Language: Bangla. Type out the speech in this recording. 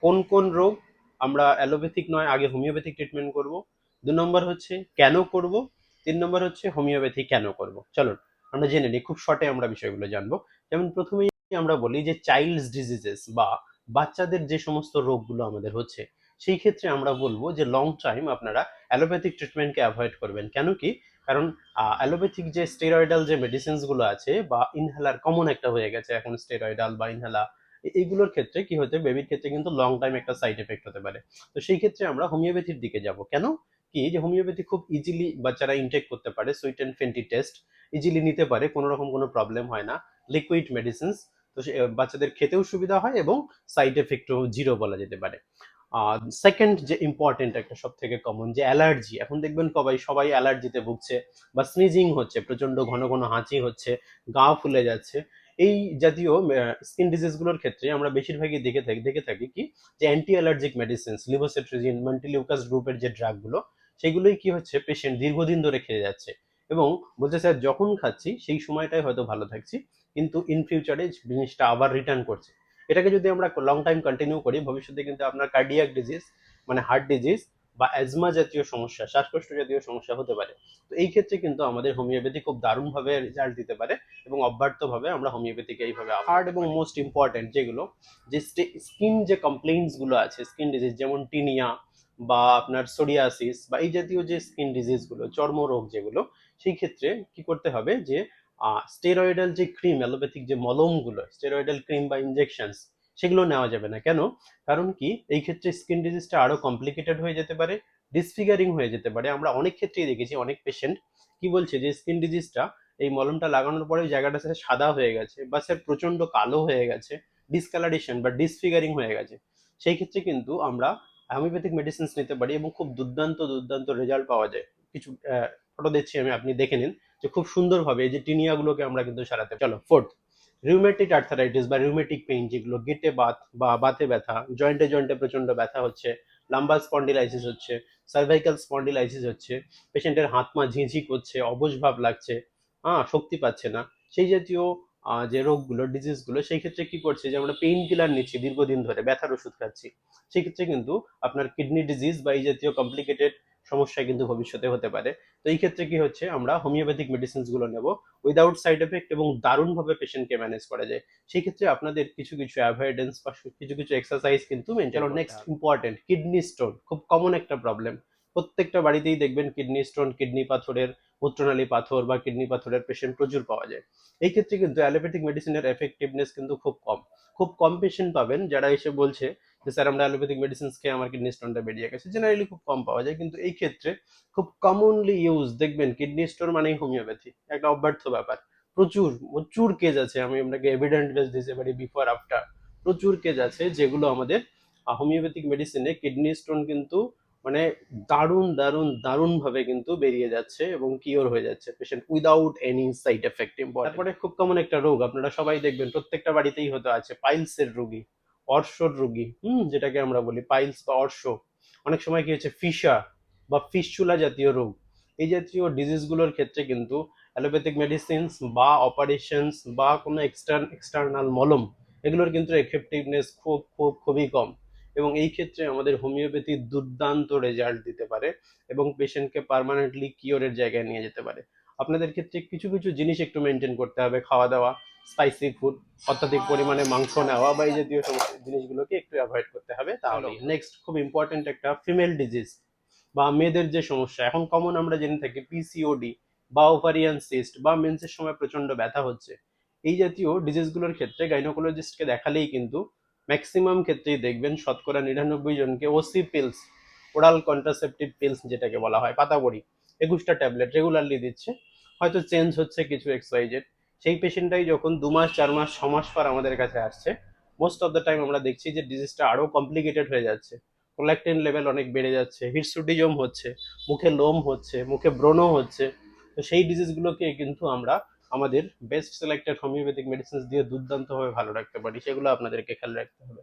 কোন কোন রোগ আমরা অ্যালোপ্যাথিক নয় আগে হোমিওপ্যাথিক ট্রিটমেন্ট করব, 2 নম্বর হচ্ছে কেন করব, 3 নম্বর হচ্ছে হোমিওপ্যাথি কেন করব। চলো আমরা জেনে নিই, খুব শর্টে আমরা বিষয়গুলো জানবো। যেমন প্রথমেই আমরা বলি যে চাইল্ডস ডিজিজেস বা বাচ্চাদের যে সমস্ত রোগগুলো আমাদের হচ্ছে, সেই ক্ষেত্রে আমরা বলবো যে লং টাইম আপনারা অ্যালোপ্যাথিক ট্রিটমেন্টকে অ্যাভয়েড করবেন। কেন কি? কারণ অ্যালোপ্যাথিক যে স্টেরয়েডাল যে মেডিসিনস গুলো আছে বা ইনহেলার কমন একটা হয়ে গেছে এখন, স্টেরয়েডাল বা ইনহেলার, এইগুলোর ক্ষেত্রে কি হতে, বেবির ক্ষেত্রে কিন্তু লং টাইম একটা সাইড এফেক্ট হতে পারে। তো সেই ক্ষেত্রে আমরা হোমিওপ্যাথির দিকে যাব। কেন কি? যে হোমিওপ্যাথি খুব ইজিলি বাচ্চারা ইনটেক করতে পারে, sweet and Fenty test easily নিতে পারে, কোনো রকম কোনো প্রবলেম হয় না, লিকুইড মেডিসিনস। তো বাচ্চাদের খেতেও সুবিধা হয় এবং সাইড এফেক্টও জিরো বলা যেতে পারে। সেকেন্ড যে ইম্পর্টেন্ট একটা সব থেকে কমন যে অ্যালার্জি, এখন দেখবেন সবাই সবাই অ্যালার্জিতে ভুগছে বা স্নিজিং হচ্ছে, প্রচন্ড ঘন ঘন হাঁচি হচ্ছে, গা ফুলে যাচ্ছে। এই জাতীয় স্কিন ডিজিজ গুলোর ক্ষেত্রে আমরা বেশিরভাগই দেখে থাকি কি, যে অ্যান্টি অ্যালার্জিক মেডিসিনস, লিভোসেট্রিজিন, মন্টিলিউকাস গ্রুপের যে ড্রাগগুলো, সেগুলোই কি হচ্ছে পেশেন্ট দীর্ঘদিন ধরে খেয়ে যাচ্ছে এবং বলছে স্যার যখন খাচ্ছি সেই সময়টাই হয়তো ভালো থাকছি, কিন্তু ইন ফিউচারে জিনিসটা আবার রিটার্ন করছে। এটাকে যদি আমরা লং টাইম কন্টিনিউ করি, ভবিষ্যতে কিন্তু আপনার কার্ডিয়াক ডিজিজ মানে হার্ট ডিজিজ বা অ্যাজমা জাতীয় সমস্যা, শ্বাসকষ্ট জাতীয় সমস্যা হতে পারে। তো এই ক্ষেত্রে কিন্তু আমাদের হোমিওপ্যাথি খুব দারুণভাবে রেজাল্ট দিতে পারে এবং অব্যাহতভাবে আমরা হোমিওপ্যাথিকে এইভাবে হার্ড এবং মোস্ট ইম্পর্টেন্ট যেগুলো, যে স্কিন যে কমপ্লেইন্টস গুলো আছে, স্কিন ডিজিজ যেমন টিনিয়া বা আপনার সোরিয়াসিস বা এই জাতীয় যে স্কিন ডিজিজ গুলো, চর্মরোগ যেগুলো, সেই ক্ষেত্রে কি করতে হবে যে স্টেরয়েডাল যে ক্রিম, অ্যালোপ্যাথিক যে মলমগুলো, স্টেরয়েডাল ক্রিম বা ইনজেকশনস, সেগুলো নেওয়া যাবে না। কেন? কারণ কি, এই ক্ষেত্রে স্কিন ডিজিজটা আরো কমপ্লিকেটেড হয়ে যেতে পারে, ডিসফিগারিং হয়ে যেতে পারে। আমরা অনেক ক্ষেত্রেই দেখেছি অনেক পেশেন্ট কি বলছে যে স্কিন ডিজিজটা এই মলমটা লাগানোর পরে ওই জায়গাটা স্যার সাদা হয়ে গেছে বা স্যার প্রচন্ড কালো হয়ে গেছে, ডিসকালারেশন বা ডিসফিগারিং হয়ে গেছে। সেই ক্ষেত্রে কিন্তু আমরা হোমিওপ্যাথিক মেডিসিনস নিতে পারি এবং খুব দুর্দান্ত দুর্দান্ত রেজাল্ট পাওয়া যায়। কিছু ফটো দিচ্ছি আমি, আপনি দেখে নিন যে খুব সুন্দরভাবে এই যে টিনিয়াগুলোকে আমরা কিন্তু সারাতে। চলো ফোর্থ, রিউমেটিক আর্থারাইটিস বা রিউমেটিক পেইন, যেগুলো গেটে বাত বা বাতে ব্যথা, জয়েন্টে জয়েন্টে প্রচন্ড ব্যথা হচ্ছে, লাম্বার স্পন্ডিলাইসিস হচ্ছে, সার্ভাইকাল স্পন্ডিলাইসিস হচ্ছে, পেশেন্টের হাত পা ঝিঁঝি করছে, অবশ ভাব লাগছে, শক্তি পাচ্ছে না, সেই জাতীয় যে রোগগুলো, ডিজিজগুলো, সেই ক্ষেত্রে কি করছে যে আমরা পেইন কিলার নিচ্ছি দীর্ঘদিন ধরে, ব্যথার ওষুধ খাচ্ছি, সেই ক্ষেত্রে কিন্তু আপনার কিডনি ডিজিজ বা এই জাতীয় কমপ্লিকেটেড সমস্যা কিন্তু ভবিষ্যতে হতে পারে। তো এই ক্ষেত্রে কি হচ্ছে, আমরা হোমিওপ্যাথিক মেডিসিনস গুলো নেব উইদাউট সাইড এফেক্ট এবং দারুণভাবে পেশেন্টকে ম্যানেজ করা যায়। সেই ক্ষেত্রে আপনাদের কিছু কিছু অ্যাভয়েডেন্স বা কিছু কিছু এক্সারসাইজ কিন্তু মেনটেন করতে হবে। নেক্সট ইম্পর্টেন্ট, কিডনি স্টোন, খুব কমন একটা প্রবলেম। প্রত্যেকটা বাড়িতেই দেখবেন কিডনি স্টোন, কিডনি পাথরের, মূত্রনালী পাথর বা কিডনি পাথরের পেশেন্ট প্রচুর পাওয়া যায়। এই ক্ষেত্রে কিন্তু অ্যালোপ্যাথিক মেডিসিনের এফেক্টিভনেস কিন্তু খুব কম। খুব কম পেশেন্ট পাবেন যারা এসে বলছে যে স্যার আমরা অ্যালোপ্যাথিক মেডিসিন খেয়ে আমার কিডনি স্টোনটা বেরিয়ে গেছে, জেনারেলি খুব কম পাওয়া যায়। কিন্তু এই ক্ষেত্রে খুব কমনলি ইউজ দেখবেন কিডনি স্টোন মানেই হোমিওপ্যাথি, একটা অব্যর্থ ব্যাপার। প্রচুর প্রচুর কেজ আছে, আমি আপনাকে এভিডেন্ট বেস দিতে পারি, বিফোর আফটার প্রচুর কেজ আছে যেগুলো আমাদের হোমিওপ্যাথিক মেডিসিনে কিডনি স্টোন কিন্তু মানে দারুণ দারুণ দারুণ ভাবে কিন্তু বেরিয়ে যাচ্ছে এবং কিওর হয়ে যাচ্ছে patient without any side effect. তারপরে খুব কমন একটা রোগ আপনারা সবাই দেখবেন প্রত্যেকটা বাড়িতেই হয়তো আছে, পাইলসের রোগী, অর্শর রোগী, যেটাকে আমরা বলি পাইলস বা অর্শ। অনেক সময় কি হচ্ছে, ফিশা বা ফিস্চুলা জাতীয় রোগ, এই জাতীয় ডিজিজগুলোর ক্ষেত্রে কিন্তু অ্যালোপ্যাথিক মেডিসিনস বা অপারেশনস বা কোনো এক্সটার্নাল মলম, এগুলোর কিন্তু এফেক্টিভনেস খুবই কম। এবং এই ক্ষেত্রে আমাদের হোমিওপ্যাথি দুর্দান্ত রেজাল্ট দিতে পারে এবং পেশেন্টকে পার্মানেন্টলি কিওরের জায়গায় নিয়ে যেতে পারে। আপনাদের ক্ষেত্রে কিছু কিছু জিনিস একটু মেনটেন করতে হবে, খাওয়া দাওয়া, স্পাইসি ফুড, অত্যাধিক পরিমাণে মাংস নেওয়া বা এই জাতীয় সমস্ত জিনিসগুলোকে একটু অ্যাভয়েড করতে হবে। তাহলে নেক্সট খুব ইম্পর্টেন্ট একটা ফিমেল ডিজিজ বা মেয়েদের যে সমস্যা এখন কমন আমরা জেনে থাকি, পিসিওডি বা ওভারিয়ান সিস্ট বা মেন্সের সময় প্রচন্ড ব্যথা হচ্ছে, এই জাতীয় ডিজিজগুলোর ক্ষেত্রে গাইনোকোলজিস্টকে দেখালেই কিন্তু ম্যাক্সিমাম ক্ষেত্রেই দেখবেন শতকরা 99 জনকে OC pills, oral contraceptive pills যেটাকে বলা হয়, পাতাবড়ি 21টা ট্যাবলেট রেগুলারলি দিচ্ছে, হয়তো চেঞ্জ হচ্ছে কিছু এক্সওয়াইজেড। সেই পেশেন্টটাই যখন 2 মাস 4 মাস 6 মাস পর আমাদের কাছে আসছে, মোস্ট অফ দ্য টাইম আমরা দেখছি যে ডিজিজটা আরো কমপ্লিকেটেড হয়ে যাচ্ছে, প্রোল্যাক্টিন লেভেল অনেক বেড়ে যাচ্ছে, হিটসুডিজম হচ্ছে, মুখে লোম হচ্ছে, মুখে ব্রণ হচ্ছে। তো সেই ডিজিজগুলোকে কিন্তু আমরা আমাদের বেস্ট সিলেক্টেড হোমিওপ্যাথিক মেডিসিন দিয়ে দুর্দান্তভাবে ভালো রাখতে পারি, সেগুলো আপনাদেরকে খেয়াল রাখতে হবে।